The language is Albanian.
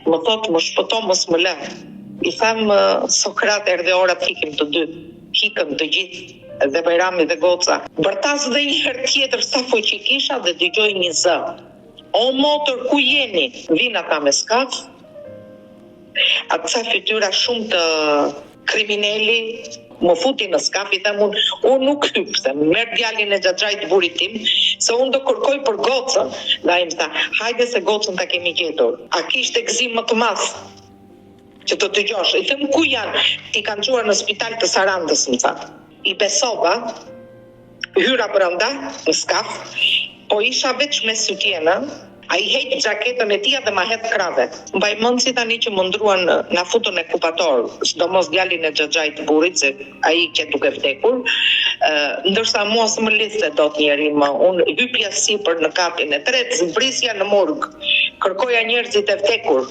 Më thot, më shpëto, mos më lë. I tham, Sokrat, erdhe ora të hikim të dy. Hikëm të gjithë, dhe Bajrami dhe Goca. Bërtas dhe një herë tjetër sa fuqi kisha dhe dëgjoj një zë. O motor, ku jeni? Vin ata me skaf. Atë fytyra shumë të kriminali, më futi në skaf, i them unë nuk hyp, se merr djalin e xhaxhait burit tim, se unë do kërkoj për Gocën. Dhe ai më tha, hajde se Gocën ta kemi gjetur. A kishte gëzim më të madh që të dëgjosh? I them, ku janë? Ti kanë çuar në spital të Sarandës, më tha. I besova, hyra brenda në skaf, po isha veç me sutjena. Ai heq xhaketën e tij dhe ma hedh krave. Mbaj mend si tani që më ndruan na futën e kupator, sidomos djalin e xhaxhait të burrit, se ai që duke vdekur, ndërsa mua s'më liste dot njeri më. Unë hypja sipër në kapin e tretë, zbrisja në morg, kërkoja njerëzit e vdekur.